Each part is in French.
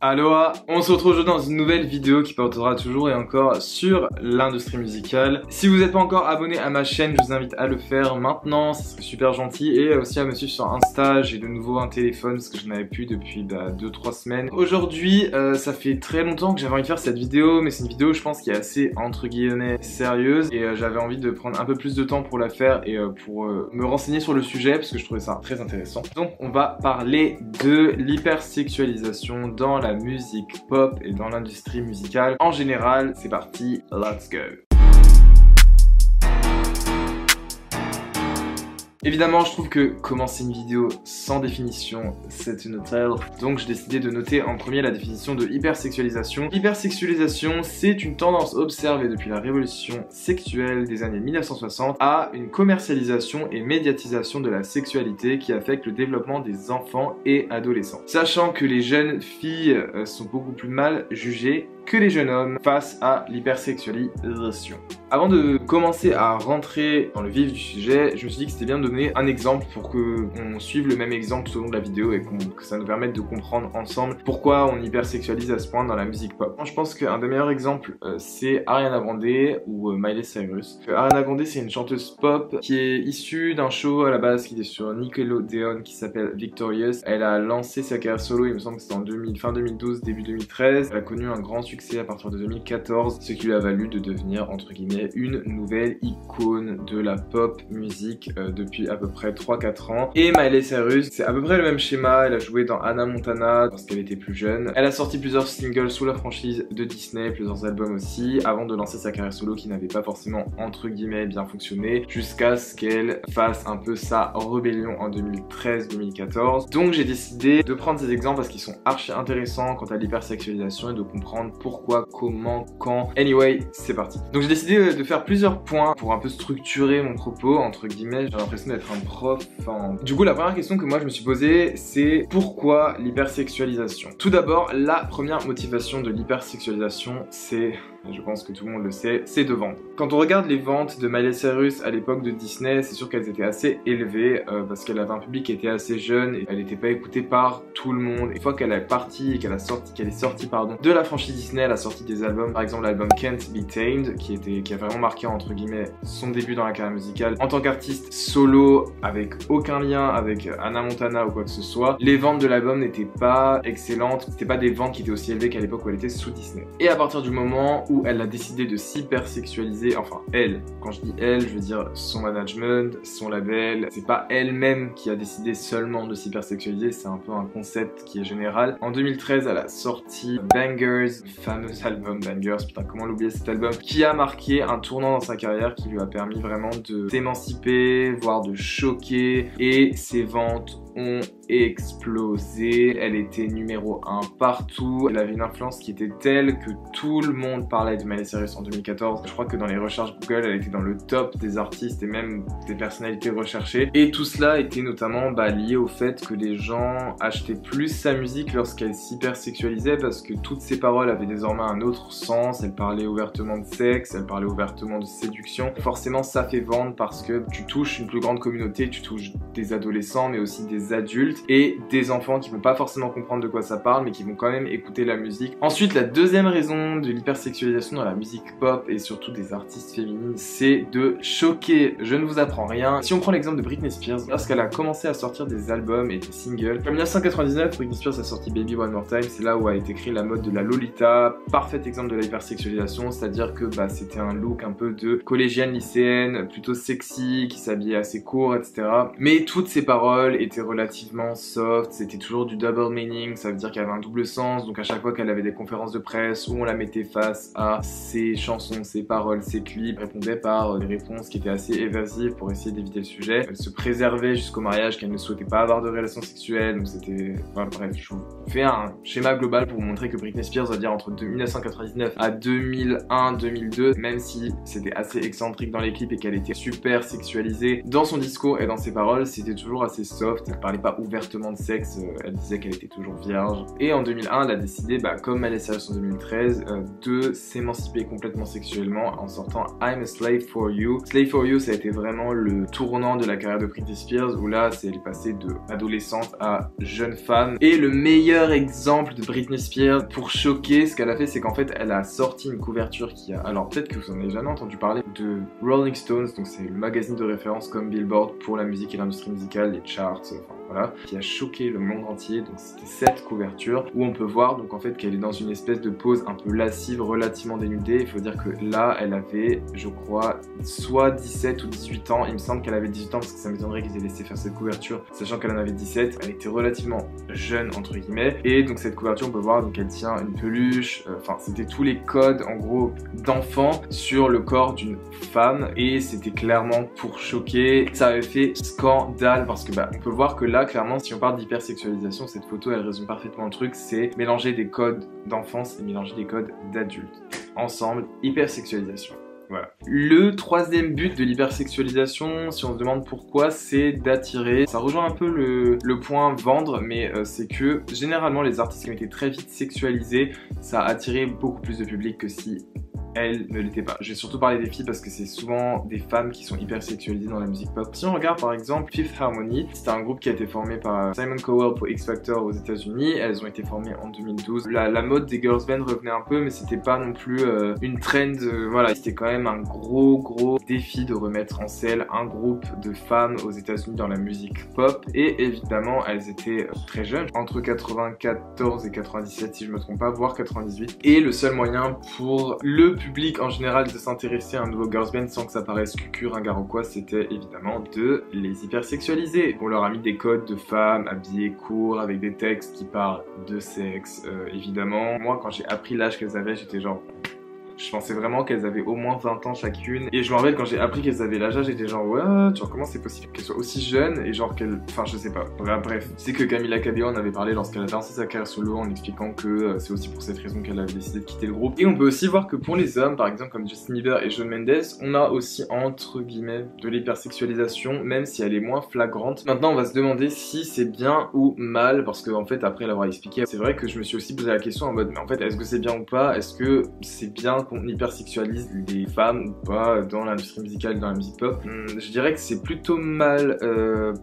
Aloha, on se retrouve aujourd'hui dans une nouvelle vidéo qui portera toujours et encore sur l'industrie musicale. Si vous n'êtes pas encore abonné à ma chaîne, je vous invite à le faire maintenant, ça serait super gentil. Et aussi à me suivre sur Insta, j'ai de nouveau un téléphone parce que je n'avais plus depuis 2-3 semaines. Aujourd'hui, ça fait très longtemps que j'avais envie de faire cette vidéo, mais c'est une vidéo je pense qui est assez entre guillemets sérieuse. Et j'avais envie de prendre un peu plus de temps pour la faire et pour me renseigner sur le sujet parce que je trouvais ça très intéressant. Donc on va parler de l'hypersexualisation dans la musique pop et dans l'industrie musicale en général. C'est parti, let's go. Évidemment, je trouve que commencer une vidéo sans définition, c'est une telle. Donc j'ai décidé de noter en premier la définition de hypersexualisation. L'hypersexualisation, c'est une tendance observée depuis la révolution sexuelle des années 1960 à une commercialisation et médiatisation de la sexualité qui affecte le développement des enfants et adolescents. Sachant que les jeunes filles sont beaucoup plus mal jugées que les jeunes hommes face à l'hypersexualisation. Avant de commencer à rentrer dans le vif du sujet, je me suis dit que c'était bien de donner un exemple pour qu'on suive le même exemple tout au long de la vidéo et que ça nous permette de comprendre ensemble pourquoi on hypersexualise à ce point dans la musique pop. Moi, je pense qu'un des meilleurs exemples, c'est Ariana Grande ou Miley Cyrus. Ariana Grande, c'est une chanteuse pop qui est issue d'un show à la base qui était sur Nickelodeon qui s'appelle Victorious. Elle a lancé sa carrière solo, il me semble que c'était en fin 2012, début 2013. Elle a connu un grand succès à partir de 2014, ce qui lui a valu de devenir entre guillemets une nouvelle icône de la pop musique depuis à peu près 3-4 ans. Et Miley Cyrus, c'est à peu près le même schéma. Elle a joué dans Hannah Montana lorsqu'elle était plus jeune. Elle a sorti plusieurs singles sous la franchise de Disney, plusieurs albums aussi, avant de lancer sa carrière solo qui n'avait pas forcément entre guillemets bien fonctionné, jusqu'à ce qu'elle fasse un peu sa rébellion en 2013-2014. Donc j'ai décidé de prendre ces exemples parce qu'ils sont archi intéressants quant à l'hypersexualisation et de comprendre pourquoi, comment, quand. Anyway, c'est parti. Donc j'ai décidé de faire plusieurs points pour un peu structurer mon propos, entre guillemets. J'ai l'impression d'être un prof. Du coup, la première question que moi je me suis posée, c'est pourquoi l'hypersexualisation? Tout d'abord, la première motivation de l'hypersexualisation, c'est, je pense que tout le monde le sait, c'est de vendre. Quand on regarde les ventes de Miley Cyrus à l'époque de Disney, c'est sûr qu'elles étaient assez élevées parce qu'elle avait un public qui était assez jeune et elle n'était pas écoutée par tout le monde. Une fois qu'elle est partie et qu'elle est sortie de la franchise Disney, elle a sorti des albums, par exemple l'album Can't Be Tamed qui a vraiment marqué entre guillemets son début dans la carrière musicale. En tant qu'artiste solo, avec aucun lien avec Hannah Montana ou quoi que ce soit, les ventes de l'album n'étaient pas excellentes, c'était pas des ventes qui étaient aussi élevées qu'à l'époque où elle était sous Disney. Et à partir du moment où elle a décidé de s'hypersexualiser, enfin elle, quand je dis elle, je veux dire son management, son label, c'est pas elle-même qui a décidé seulement de s'hypersexualiser, c'est un peu un concept qui est général. En 2013, elle a sorti Bangers, fameux album Bangers, putain comment l'oublier cet album, qui a marqué un tournant dans sa carrière qui lui a permis vraiment de s'émanciper, voire de choquer, et ses ventes ont explosé. Elle était numéro 1 partout. Elle avait une influence qui était telle que tout le monde parlait de Miley Cyrus en 2014. Je crois que dans les recherches Google, elle était dans le top des artistes et même des personnalités recherchées. Et tout cela était notamment lié au fait que les gens achetaient plus sa musique lorsqu'elle s'hypersexualisait parce que toutes ses paroles avaient désormais un autre sens. Elle parlait ouvertement de sexe, elle parlait ouvertement de séduction. Forcément, ça fait vendre parce que tu touches une plus grande communauté, tu touches des adolescents mais aussi des adultes et des enfants qui vont pas forcément comprendre de quoi ça parle mais qui vont quand même écouter la musique. Ensuite, la deuxième raison de l'hypersexualisation dans la musique pop et surtout des artistes féminines, c'est de choquer. Je ne vous apprends rien. Si on prend l'exemple de Britney Spears, lorsqu'elle a commencé à sortir des albums et des singles, en 1999, Britney Spears a sorti Baby One More Time, c'est là où a été créée la mode de la Lolita, parfait exemple de la hypersexualisation, c'est-à-dire que c'était un look un peu de collégienne lycéenne, plutôt sexy, qui s'habillait assez court, etc. Mais toutes ses paroles étaient relativement soft, c'était toujours du double meaning, ça veut dire qu'il y avait un double sens, donc à chaque fois qu'elle avait des conférences de presse où on la mettait face à ses chansons, ses paroles, ses clips, elle répondait par des réponses qui étaient assez évasives pour essayer d'éviter le sujet. Elle se préservait jusqu'au mariage qu'elle ne souhaitait pas avoir de relations sexuelles, donc c'était... Voilà, bref, je vous fais un schéma global pour vous montrer que Britney Spears, on va dire entre 1999 à 2001-2002, même si c'était assez excentrique dans les clips et qu'elle était super sexualisée dans son discours et dans ses paroles, c'était toujours assez soft. parlait pas ouvertement de sexe, elle disait qu'elle était toujours vierge. Et en 2001, elle a décidé, comme Miley Cyrus en 2013, de s'émanciper complètement sexuellement en sortant I'm a Slave for You. Slave for You, ça a été vraiment le tournant de la carrière de Britney Spears, où là, elle est passée de adolescente à jeune femme. Et le meilleur exemple de Britney Spears, pour choquer, ce qu'elle a fait, c'est qu'en fait, elle a sorti une couverture qui a... Alors peut-être que vous en avez jamais entendu parler, de Rolling Stones, donc c'est le magazine de référence comme Billboard pour la musique et l'industrie musicale, les charts, enfin voilà, qui a choqué le monde entier. Donc c'était cette couverture où on peut voir donc en fait qu'elle est dans une espèce de pose un peu lascive, relativement dénudée. Il faut dire que là, elle avait, je crois, soit 17 ou 18 ans. Il me semble qu'elle avait 18 ans parce que ça m'étonnerait qu'ils aient laissé faire cette couverture, sachant qu'elle en avait 17. Elle était relativement jeune entre guillemets. Et donc cette couverture, on peut voir donc elle tient une peluche. Enfin, c'était tous les codes en gros d'enfant sur le corps d'une femme et c'était clairement pour choquer. Ça avait fait scandale parce que on peut voir que là clairement si on parle d'hypersexualisation, cette photo elle résume parfaitement le truc, c'est mélanger des codes d'enfance et mélanger des codes d'adultes. Ensemble, hypersexualisation. Voilà. Le troisième but de l'hypersexualisation, si on se demande pourquoi, c'est d'attirer. Ça rejoint un peu le point vendre, mais c'est que généralement les artistes qui ont été très vite sexualisés, ça a attiré beaucoup plus de public que si elle ne l'était pas. Je vais surtout parler des filles parce que c'est souvent des femmes qui sont hyper sexualisées dans la musique pop. Si on regarde par exemple Fifth Harmony, c'est un groupe qui a été formé par Simon Cowell pour X Factor aux États-Unis. Elles ont été formées en 2012. La mode des girls band revenait un peu, mais c'était pas non plus une trend. Voilà, c'était quand même un gros défi de remettre en selle un groupe de femmes aux États-Unis dans la musique pop. Et évidemment, elles étaient très jeunes, entre 94 et 97 si je me trompe pas, voire 98. Et le seul moyen pour le public en général de s'intéresser à un nouveau girls band sans que ça paraisse cucu, ringard ou quoi, c'était évidemment de les hypersexualiser. On leur a mis des codes de femmes habillées court avec des textes qui parlent de sexe, évidemment. Moi, quand j'ai appris l'âge qu'elles avaient, j'étais genre... Je pensais vraiment qu'elles avaient au moins 20 ans chacune. Et je me rappelle quand j'ai appris qu'elles avaient l'âge, j'étais genre ouais, genre comment c'est possible qu'elles soient aussi jeunes et genre qu'elles... Enfin je sais pas. Bref, c'est que Camila Cabello en avait parlé lorsqu'elle a lancé sa carrière solo en expliquant que c'est aussi pour cette raison qu'elle avait décidé de quitter le groupe. Et on peut aussi voir que pour les hommes, par exemple comme Justin Bieber et Shawn Mendes, on a aussi entre guillemets de l'hypersexualisation, même si elle est moins flagrante. Maintenant on va se demander si c'est bien ou mal, parce que en fait après l'avoir expliqué, c'est vrai que je me suis aussi posé la question en mode mais en fait est-ce que c'est bien ou pas? Est-ce que c'est bien qu'on hypersexualise les femmes ou pas dans l'industrie musicale, dans la musique pop? Je dirais que c'est plutôt mal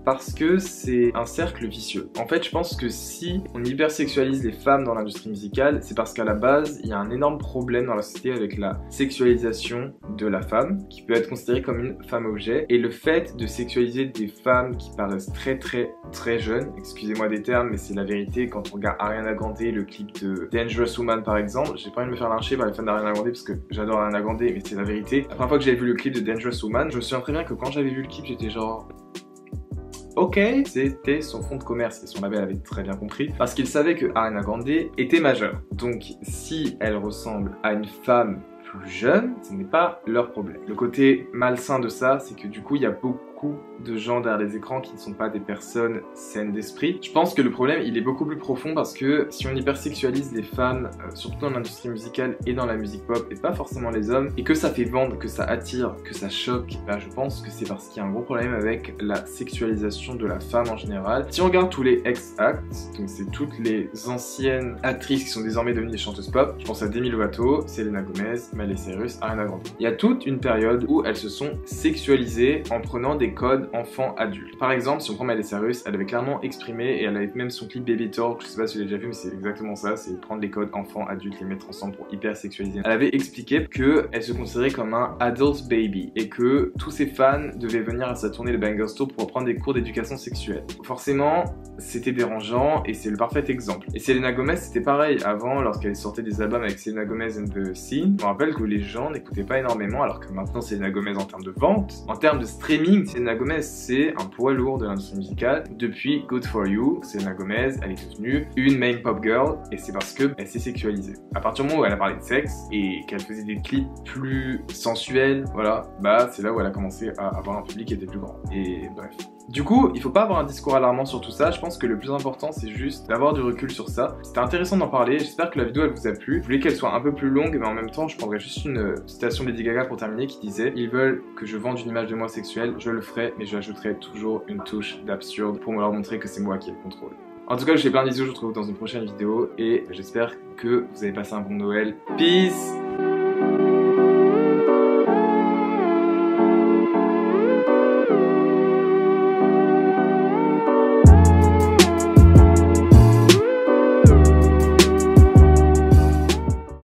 parce que c'est un cercle vicieux. En fait, je pense que si on hypersexualise les femmes dans l'industrie musicale, c'est parce qu'à la base, il y a un énorme problème dans la société avec la sexualisation de la femme, qui peut être considérée comme une femme-objet, et le fait de sexualiser des femmes qui paraissent très jeunes, excusez-moi des termes, mais c'est la vérité. Quand on regarde Ariana Grande, le clip de Dangerous Woman par exemple, j'ai pas envie de me faire lyncher par les fans d'Ariana Grande parce que j'adore Ariana Grande, mais c'est la vérité. La première fois que j'avais vu le clip de Dangerous Woman, je me souviens très bien que quand j'avais vu le clip, j'étais genre... Ok, c'était son fonds de commerce et son label avait très bien compris parce qu'il savait que Ariana Grande était majeure. Donc si elle ressemble à une femme plus jeune, ce n'est pas leur problème. Le côté malsain de ça, c'est que du coup, il y a beaucoup de gens derrière les écrans qui ne sont pas des personnes saines d'esprit. Je pense que le problème, il est beaucoup plus profond parce que si on hypersexualise les femmes, surtout dans l'industrie musicale et dans la musique pop, et pas forcément les hommes, et que ça fait vendre, que ça attire, que ça choque, je pense que c'est parce qu'il y a un gros problème avec la sexualisation de la femme en général. Si on regarde tous les ex-acts, donc c'est toutes les anciennes actrices qui sont désormais devenues des chanteuses pop, je pense à Demi Lovato, Selena Gomez, Miley Cyrus, Ariana Grande. Il y a toute une période où elles se sont sexualisées en prenant des codes enfants-adultes. Par exemple, si on prend Miley Cyrus, elle avait clairement exprimé, et elle avait même son clip Baby Talk, je sais pas si vous l'avez déjà vu, mais c'est exactement ça, c'est prendre les codes enfants-adultes, les mettre ensemble pour hyper sexualiser. Elle avait expliqué qu'elle se considérait comme un adult baby, et que tous ses fans devaient venir à sa tournée de Bangers Tour pour prendre des cours d'éducation sexuelle. Forcément, c'était dérangeant, et c'est le parfait exemple. Et Selena Gomez, c'était pareil. Avant, lorsqu'elle sortait des albums avec Selena Gomez and the Scene, je me rappelle que les gens n'écoutaient pas énormément, alors que maintenant Selena Gomez en termes de vente, en termes de streaming, Selena Gomez c'est un poids lourd de l'industrie musicale. Depuis Good For You, Selena Gomez elle est devenue une main pop girl, et c'est parce qu'elle s'est sexualisée. À partir du moment où elle a parlé de sexe et qu'elle faisait des clips plus sensuels, voilà, c'est là où elle a commencé à avoir un public qui était plus grand. Et bref. Du coup, il faut pas avoir un discours alarmant sur tout ça, je pense que le plus important c'est juste d'avoir du recul sur ça. C'était intéressant d'en parler, j'espère que la vidéo elle vous a plu. Je voulais qu'elle soit un peu plus longue, mais en même temps je prendrais juste une citation de Lady Gaga pour terminer qui disait: ils veulent que je vende une image de moi sexuelle, je le ferai, mais j'ajouterai toujours une touche d'absurde pour me leur montrer que c'est moi qui ai le contrôle. En tout cas, je fais plein de bisous, je vous retrouve dans une prochaine vidéo et j'espère que vous avez passé un bon Noël. Peace!